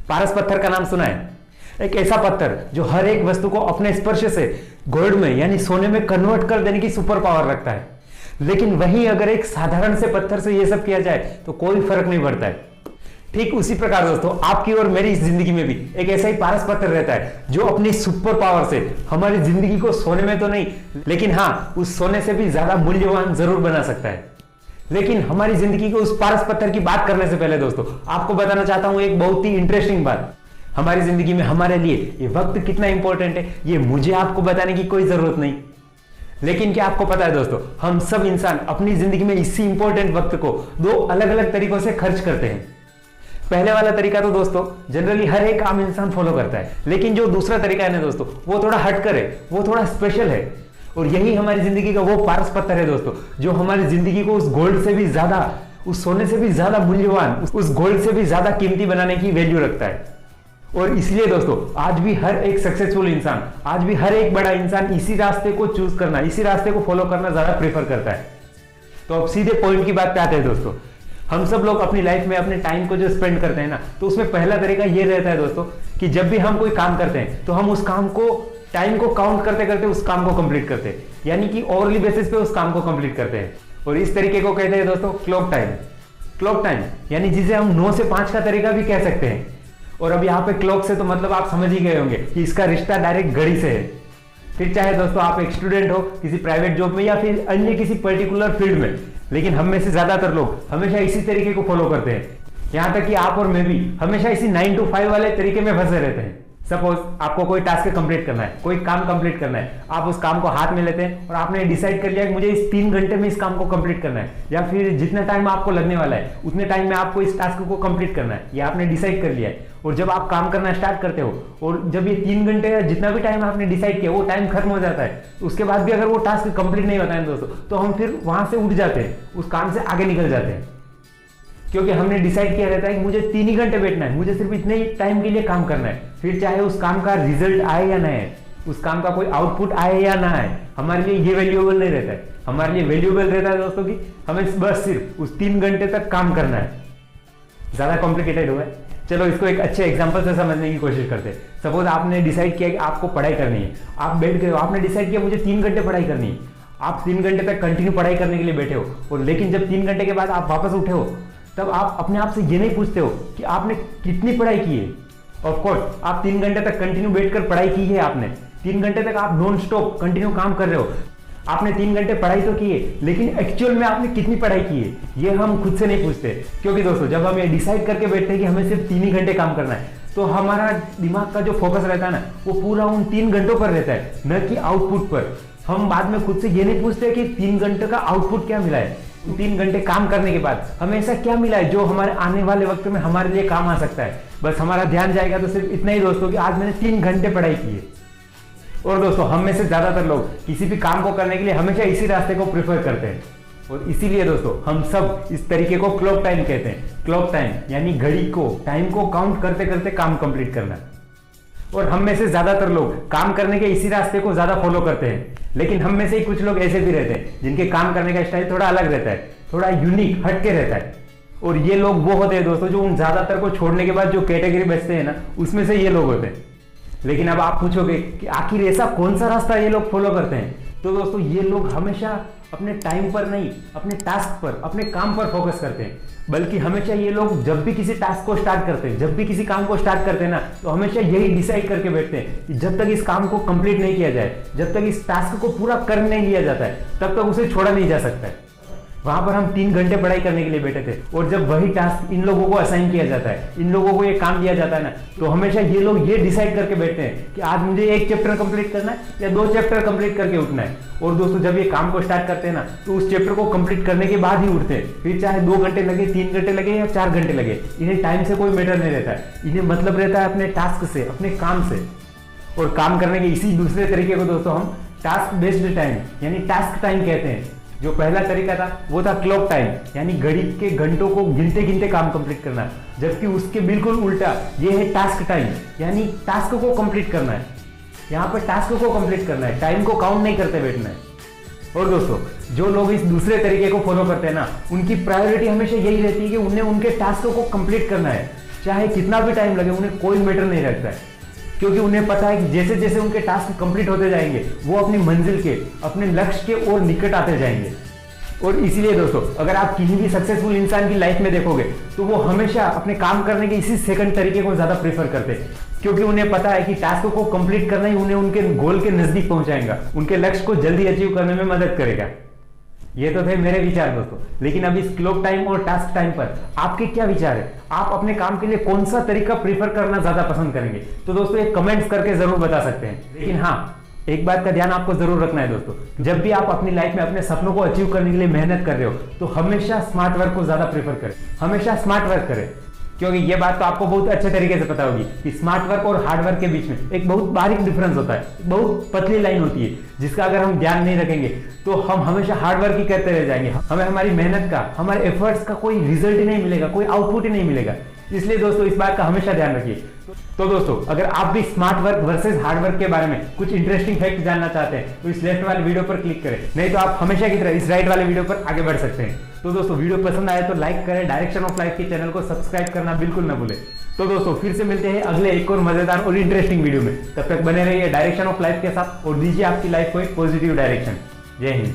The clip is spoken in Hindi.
पारस पत्थर का नाम सुना है? एक ऐसा पत्थर जो हर एक वस्तु को अपने स्पर्श से गोल्ड में यानी सोने में कन्वर्ट कर देने की सुपर पावर रखता है। लेकिन वहीं अगर एक साधारण से पत्थर से यह सब किया जाए तो कोई फर्क नहीं पड़ता है। ठीक उसी प्रकार दोस्तों आपकी और मेरी इस जिंदगी में भी एक ऐसा ही पारस पत्थर रहता है जो अपनी सुपर पावर से हमारी जिंदगी को सोने में तो नहीं लेकिन हाँ उस सोने से भी ज्यादा मूल्यवान जरूर बना सकता है। लेकिन हमारी जिंदगी को उस पारस पत्थर की बात करने से पहले दोस्तों आपको बताना चाहता हूं एक बहुत ही इंटरेस्टिंग बात। हमारी जिंदगी में हमारे लिए ये वक्त कितना इंपॉर्टेंट है ये मुझे आपको बताने की कोई जरूरत नहीं। लेकिन क्या आपको पता है दोस्तों हम सब इंसान अपनी जिंदगी में इसी इंपॉर्टेंट वक्त को दो अलग अलग तरीकों से खर्च करते हैं। पहले वाला तरीका तो दोस्तों जनरली हर एक आम इंसान फॉलो करता है, लेकिन जो दूसरा तरीका है ना दोस्तों वो थोड़ा हटकर है, वो थोड़ा स्पेशल है। और यही हमारी जिंदगी का वो पारस पत्थर है दोस्तों जो हमारी जिंदगी को उस गोल्ड से भी ज्यादा, उस सोने से भी ज्यादा मूल्यवान, उस गोल्ड से भी ज्यादा कीमती बनाने की वैल्यू रखता है। और इसलिए दोस्तों आज भी हर एक सक्सेसफुल इंसान, आज भी हर एक बड़ा इंसान इसी रास्ते को चूज करना, इसी रास्ते को फॉलो करना ज्यादा प्रेफर करता है। तो अब सीधे पॉइंट की बात पे आते हैं दोस्तों। हम सब लोग अपनी लाइफ में अपने टाइम को जो स्पेंड करते हैं ना तो उसमें पहला तरीका ये रहता है दोस्तों कि जब भी हम कोई काम करते हैं तो हम उस काम को, टाइम को काउंट करते करते उस काम को कंप्लीट करते हैं, यानी कि ओवरली बेसिस पे उस काम को कंप्लीट करते हैं। और इस तरीके को कहते हैं दोस्तों क्लॉक टाइम। क्लॉक टाइम यानी जिसे हम 9 से 5 का तरीका भी कह सकते हैं। और अब यहाँ पे क्लॉक से तो मतलब आप समझ ही गए होंगे कि इसका रिश्ता डायरेक्ट घड़ी से है। फिर चाहे दोस्तों आप एक स्टूडेंट हो किसी प्राइवेट जॉब में या फिर अन्य किसी पर्टिकुलर फील्ड में, लेकिन हम में से ज्यादातर लोग हमेशा इसी तरीके को फॉलो करते हैं। यहाँ तक कि आप और मैं भी हमेशा इसी 9 to 5 वाले तरीके में फंसे रहते हैं। सपोज आपको कोई टास्क कंप्लीट करना है, कोई काम कंप्लीट करना है, आप उस काम को हाथ में लेते हैं और आपने डिसाइड कर लिया कि मुझे इस 3 घंटे में इस काम को कंप्लीट करना है, या फिर जितना टाइम आपको लगने वाला है उतने टाइम में आपको इस टास्क को कंप्लीट करना है, ये आपने डिसाइड कर लिया है। और जब आप काम करना स्टार्ट करते हो और जब ये 3 घंटे या जितना भी टाइम आपने डिसाइड किया वो टाइम खत्म हो जाता है, उसके बाद भी अगर वो टास्क कंप्लीट नहीं होता है दोस्तों तो हम फिर वहां से उठ जाते हैं, उस काम से आगे निकल जाते हैं, क्योंकि हमने डिसाइड किया रहता है कि मुझे 3 ही घंटे बैठना है, मुझे सिर्फ इतने ही टाइम के लिए काम करना है। फिर चाहे उस काम का रिजल्ट आए या ना आए, उस काम का कोई आउटपुट आए या ना आए, हमारे लिए ये वैल्यूएबल नहीं रहता है। हमारे लिए वैल्यूएबल रहता है दोस्तों कि हमें बस सिर्फ उस 3 घंटे तक काम करना है। ज्यादा कॉम्प्लिकेटेड हुआ है, चलो इसको एक अच्छे एग्जांपल से समझने की कोशिश करते हैं। सपोज आपने डिसाइड किया कि आपको पढ़ाई करनी है, आप बैठ गए हो, आपने डिसाइड किया मुझे 3 घंटे पढ़ाई करनी है। आप 3 घंटे तक कंटिन्यू पढ़ाई करने के लिए बैठे हो, और लेकिन जब 3 घंटे के बाद आप वापस उठे हो तब आप अपने आप से ये नहीं पूछते हो कि आपने कितनी पढ़ाई की है। ऑफ कोर्स आप 3 घंटे तक कंटिन्यू बैठकर पढ़ाई की है, आपने 3 घंटे तक आप नॉन स्टॉप कंटिन्यू काम कर रहे हो, आपने 3 घंटे पढ़ाई तो की है, लेकिन एक्चुअल में आपने कितनी पढ़ाई की है ये हम खुद से नहीं पूछते। क्योंकि दोस्तों जब हम ये डिसाइड करके बैठते हैं कि हमें सिर्फ 3 ही घंटे काम करना है तो हमारा दिमाग का जो फोकस रहता है ना वो पूरा उन 3 घंटों पर रहता है, न कि आउटपुट पर। हम बाद में खुद से ये नहीं पूछते कि 3 घंटे का आउटपुट क्या मिला है, 3 घंटे काम करने के बाद हमें ऐसा क्या मिला है जो हमारे आने वाले वक्त में हमारे लिए काम आ सकता है। बस हमारा ध्यान जाएगा तो सिर्फ इतना ही दोस्तों कि आज मैंने 3 घंटे पढ़ाई की है। और दोस्तों हम में से ज्यादातर लोग किसी भी काम को करने के लिए हमेशा इसी रास्ते को प्रेफर करते हैं, और इसीलिए दोस्तों हम सब इस तरीके को क्लॉक टाइम कहते हैं। क्लॉक टाइम यानी घड़ी को, टाइम को काउंट करते करते काम कंप्लीट करना। और हम में से ज्यादातर लोग काम करने के इसी रास्ते को ज्यादा फॉलो करते हैं, लेकिन हम में से ही कुछ लोग ऐसे भी रहते हैं जिनके काम करने का स्टाइल थोड़ा अलग रहता है, थोड़ा यूनिक, हटके रहता है। और ये लोग वो होते हैं दोस्तों जो उन ज्यादातर को छोड़ने के बाद जो कैटेगरी बचते हैं ना उसमें से ये लोग होते हैं। लेकिन अब आप पूछोगे कि आखिर ऐसा कौन सा रास्ता ये लोग फॉलो करते हैं, तो दोस्तों ये लोग हमेशा अपने टाइम पर नहीं, अपने टास्क पर, अपने काम पर फोकस करते हैं। बल्कि हमेशा ये लोग जब भी किसी टास्क को स्टार्ट करते हैं, जब भी किसी काम को स्टार्ट करते हैं ना तो हमेशा यही डिसाइड करके बैठते हैं कि जब तक इस काम को कंप्लीट नहीं किया जाए, जब तक इस टास्क को पूरा कर नहीं लिया जाता है तब तक उसे छोड़ा नहीं जा सकता है। वहां पर हम 3 घंटे पढ़ाई करने के लिए बैठे थे, और जब वही टास्क इन लोगों को असाइन किया जाता है, इन लोगों को ये काम दिया जाता है ना, तो हमेशा ये लोग ये डिसाइड करके बैठते हैं कि आज मुझे 1 चैप्टर कंप्लीट करना है या 2 चैप्टर कंप्लीट करके उठना है। और दोस्तों जब ये काम को स्टार्ट करते हैं ना तो उस चैप्टर को कंप्लीट करने के बाद ही उठते हैं। फिर चाहे 2 घंटे लगे, 3 घंटे लगे या 4 घंटे लगे, इन्हें टाइम से कोई मैटर नहीं रहता है। इन्हें मतलब रहता है अपने टास्क से, अपने काम से। और काम करने के इसी दूसरे तरीके को दोस्तों हम टास्क बेस्ड टाइम यानी टास्क टाइम कहते हैं। जो पहला तरीका था वो था क्लॉक टाइम यानी घड़ी के घंटों को गिनते गिनते काम कंप्लीट करना, जबकि उसके बिल्कुल उल्टा ये है टास्क टाइम यानी टास्क को कंप्लीट करना है। यहाँ पर टास्क को कंप्लीट करना है, टाइम को काउंट नहीं करते बैठना है। और दोस्तों जो लोग इस दूसरे तरीके को फॉलो करते हैं ना उनकी प्रायोरिटी हमेशा यही रहती है कि उन्हें उनके टास्क को कंप्लीट करना है। चाहे कितना भी टाइम लगे उन्हें कोई मैटर नहीं रखता है, क्योंकि उन्हें पता है कि जैसे जैसे उनके टास्क कंप्लीट होते जाएंगे वो अपनी मंजिल के, अपने लक्ष्य के और निकट आते जाएंगे। और इसीलिए दोस्तों, अगर आप किसी भी सक्सेसफुल इंसान की लाइफ में देखोगे तो वो हमेशा अपने काम करने के इसी सेकंड तरीके को ज्यादा प्रेफर करते हैं, क्योंकि उन्हें पता है कि टास्क को कंप्लीट करना ही उन्हें उनके गोल के नजदीक पहुंचाएगा, उनके लक्ष्य को जल्दी अचीव करने में मदद करेगा। ये तो थे मेरे विचार दोस्तों, लेकिन अभी इस क्लॉक टाइम और टास्क टाइम पर आपके क्या विचार है? आप अपने काम के लिए कौन सा तरीका प्रीफर करना ज्यादा पसंद करेंगे? तो दोस्तों ये कमेंट्स करके जरूर बता सकते हैं। लेकिन हाँ, एक बात का ध्यान आपको जरूर रखना है दोस्तों, जब भी आप अपनी लाइफ में अपने सपनों को अचीव करने के लिए मेहनत कर रहे हो तो हमेशा स्मार्ट वर्क को ज्यादा प्रीफर करें, हमेशा स्मार्ट वर्क करें। क्योंकि ये बात तो आपको बहुत अच्छे तरीके से पता होगी कि स्मार्ट वर्क और हार्ड वर्क के बीच में एक बहुत बारीक डिफरेंस होता है, बहुत पतली लाइन होती है, जिसका अगर हम ध्यान नहीं रखेंगे तो हम हमेशा हार्ड वर्क ही करते रह जाएंगे, हमें हमारी मेहनत का, हमारे एफर्ट्स का कोई रिजल्ट ही नहीं मिलेगा, कोई आउटपुट ही नहीं मिलेगा। इसलिए दोस्तों इस बात का हमेशा ध्यान रखिए। तो दोस्तों, अगर आप भी smart work versus hard work के बारे में कुछ इंटरेस्टिंग फैक्ट जानना चाहते हैं तो इस लेफ्ट वाले वीडियो पर क्लिक करें, नहीं तो आप हमेशा की तरह इस राइट वाले वीडियो पर आगे बढ़ सकते हैं। तो दोस्तों, वीडियो पसंद आए तो लाइक करें, डायरेक्शन ऑफ लाइफ के चैनल को सब्सक्राइब करना बिल्कुल न भूलें। तो दोस्तों, फिर से मिलते हैं अगले एक और मजेदार और इंटरेस्टिंग वीडियो में। तब तक बने रहिए डायरेक्शन ऑफ लाइफ के साथ और दीजिए आपकी लाइफ को एक पॉजिटिव डायरेक्शन। जय हिंद।